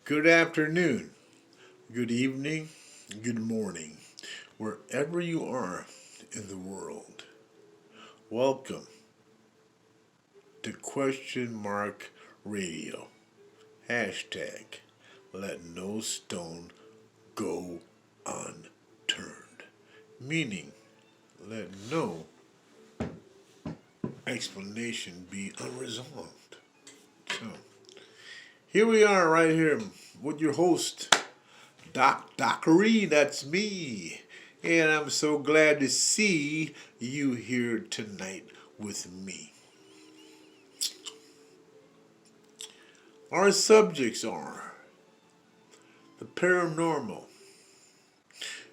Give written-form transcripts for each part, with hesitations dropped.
Good afternoon, good evening, good morning, wherever you are in the world. Welcome to Question Mark Radio. Hashtag let no stone go unturned. Meaning, let no explanation be unresolved. So, here we are right here with your host, Dockery, that's me. And I'm so glad to see you here tonight with me. Our subjects are the paranormal,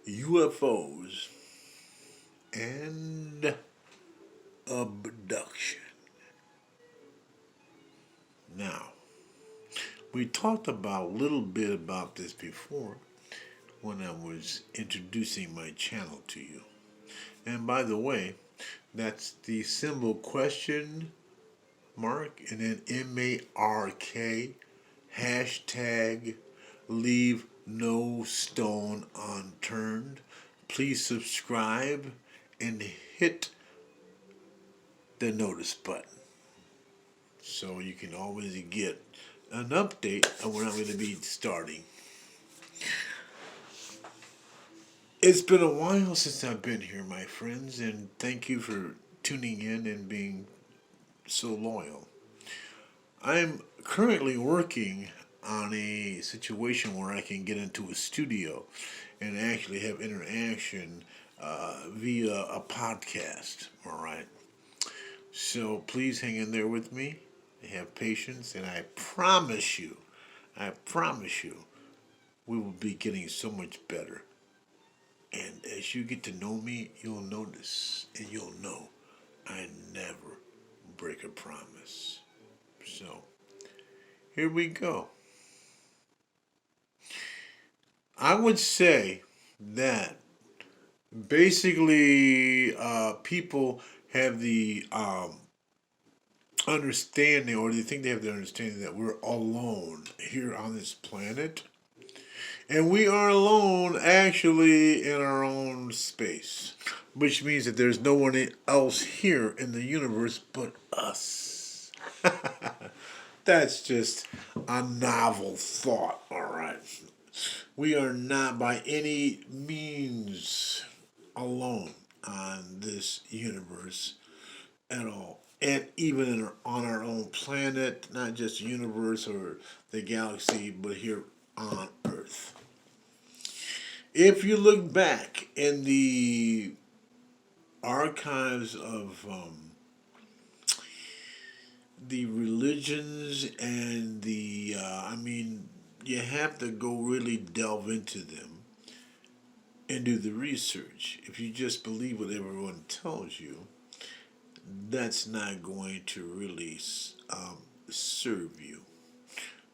UFOs, and abduction. Now, we talked about a little bit about this before when I was introducing my channel to you. And by the way, that's the symbol question mark and then MARK hashtag leave no stone unturned. Please subscribe and hit the notice button so you can always get an update on when I'm going to be starting. It's been a while since I've been here, my friends, and thank you for tuning in and being so loyal. I'm currently working on a situation where I can get into a studio and actually have interaction via a podcast. All right. So please hang in there with me. Have patience, and I promise you, we will be getting so much better. And as you get to know me, you'll notice and you'll know I never break a promise. So, here we go. I would say that basically people have the understanding, or they think they have the understanding that we're alone here on this planet. And we are alone actually in our own space, which means that there's no one else here in the universe but us. That's just a novel thought, all right. We are not by any means alone on this universe at all. And even on our own planet, not just the universe or the galaxy, but here on Earth. If you look back in the archives of the religions and you have to go really delve into them and do the research. If you just believe what everyone tells you, that's not going to really serve you.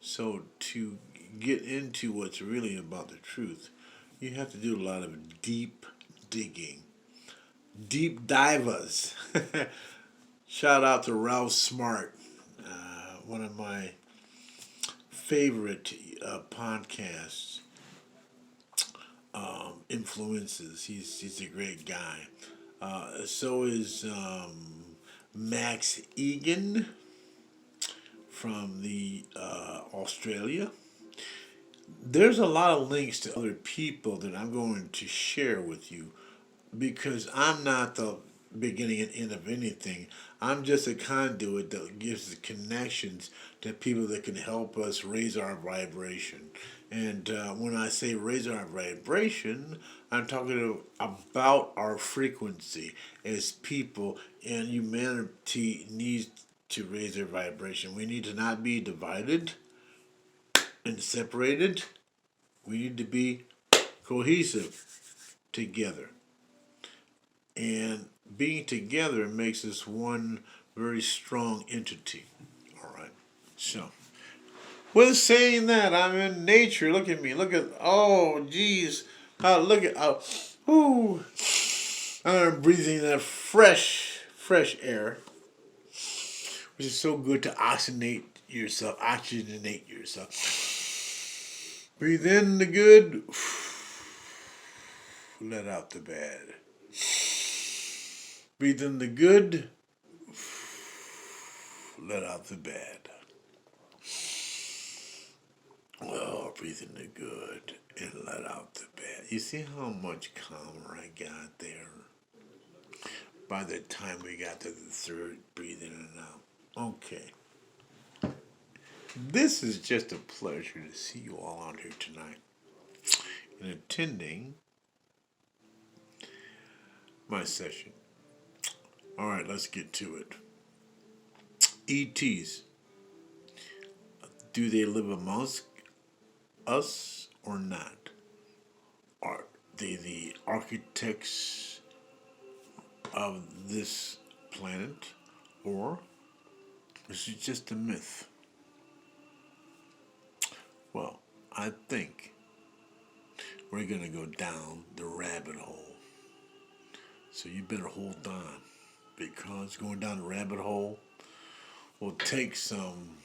So to get into what's really about the truth, you have to do a lot of deep digging, deep divers. Shout out to Ralph Smart, one of my favorite podcasts influences. He's a great guy. So is Max Egan from the Australia. There's a lot of links to other people that I'm going to share with you because I'm not the beginning and end of anything. I'm just a conduit that gives the connections to people that can help us raise our vibration. And when I say raise our vibration, I'm talking about our frequency as people, and humanity needs to raise their vibration. We need to not be divided and separated. We need to be cohesive together. And being together makes us one very strong entity. All right. So, with saying that, I'm in nature. Look at me. Look at, oh, geez. Look at, ooh. I'm breathing that fresh air, which is so good to oxygenate yourself. Breathe in the good, let out the bad. Breathe in the good, let out the bad. Oh, breathe in the good and let out the bad. You see how much calmer I got there by the time we got to the third breathe in and out. Okay. This is just a pleasure to see you all out here tonight and attending my session. All right, let's get to it. ETs. Do they live amongst us or not? Are they the architects of this planet, or is it just a myth? Well, I think we're going to go down the rabbit hole. So you better hold on, because going down the rabbit hole will take some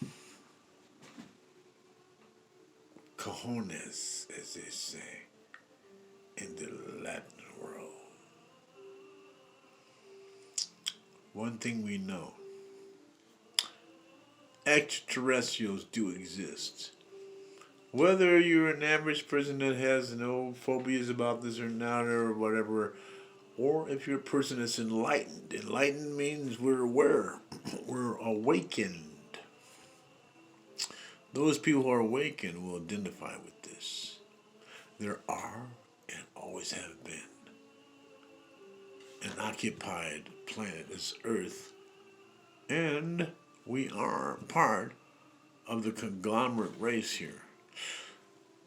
cojones, as they say, in the Latin world. One thing we know, extraterrestrials do exist. Whether you're an average person that has no phobias about this or not or whatever, or if you're a person that's enlightened. Enlightened means we're aware, we're awakened. Those people who are awakened will identify with this. There are and always have been an occupied planet is Earth, and we are part of the conglomerate race here.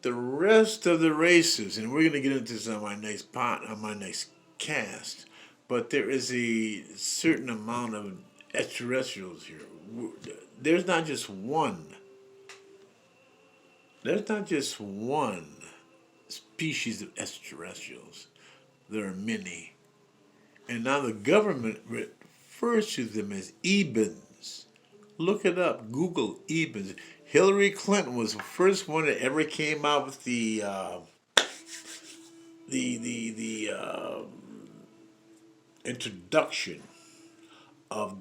The rest of the races, and we're going to get into this on my next cast, but there is a certain amount of extraterrestrials here. There's not just one. There's not just one species of extraterrestrials. There are many. And now the government refers to them as Ebens. Look it up. Google Ebens. Hillary Clinton was the first one that ever came out with the introduction of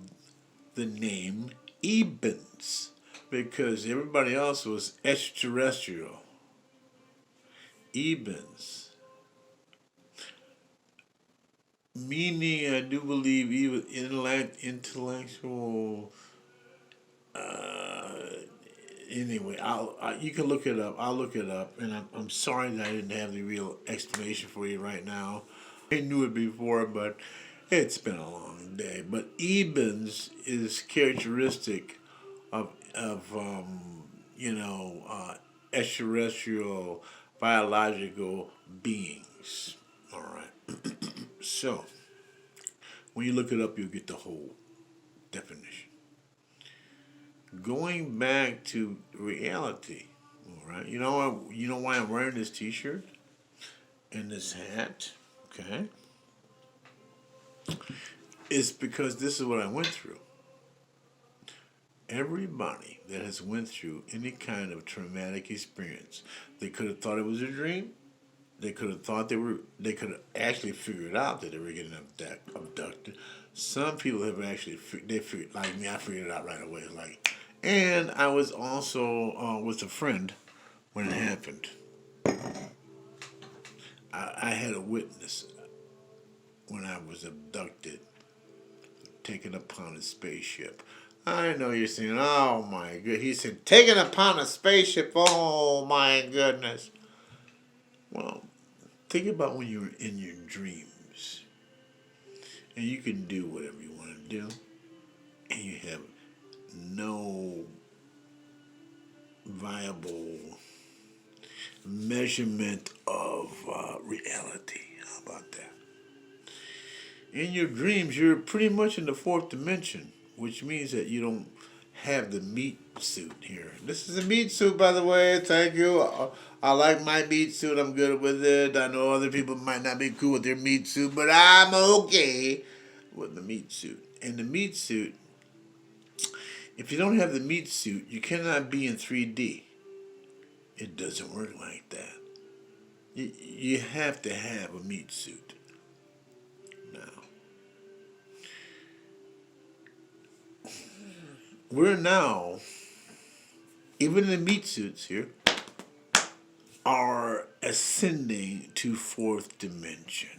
the name Ebens, because everybody else was extraterrestrial. Ebens. Meaning, I do believe, even intellectual. Anyway, you can look it up. I'll look it up, and I'm sorry that I didn't have the real explanation for you right now. I knew it before, but it's been a long day. But Ebens is characteristic of extraterrestrial biological beings. All right. So when you look it up, you'll get the whole definition. Going back to reality, all right. You know why I'm wearing this T-shirt and this hat, okay? It's because this is what I went through. Everybody that has went through any kind of traumatic experience, they could have thought it was a dream. They could have thought they could have actually figured out that they were getting abducted. Some people have actually, like me, I figured it out right away. And I was also with a friend when it happened. I had a witness when I was abducted, taken upon a spaceship. I know you're saying, oh my good. He said, taken upon a spaceship, oh my goodness. Well, think about when you're in your dreams and you can do whatever you want to do and you have no viable measurement of reality. How about that? In your dreams, you're pretty much in the fourth dimension, which means that you don't have the meat suit here. This is a meat suit, by the way. Thank you. I like my meat suit. I'm good with it. I know other people might not be cool with their meat suit, but I'm okay with the meat suit. And the meat suit, if you don't have the meat suit, you cannot be in 3D. It doesn't work like that. You have to have a meat suit. Now, we're now, even the meat suits here, are ascending to fourth dimension.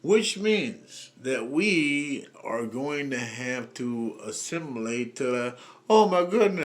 Which means that we are going to have to assimilate to the, oh my goodness,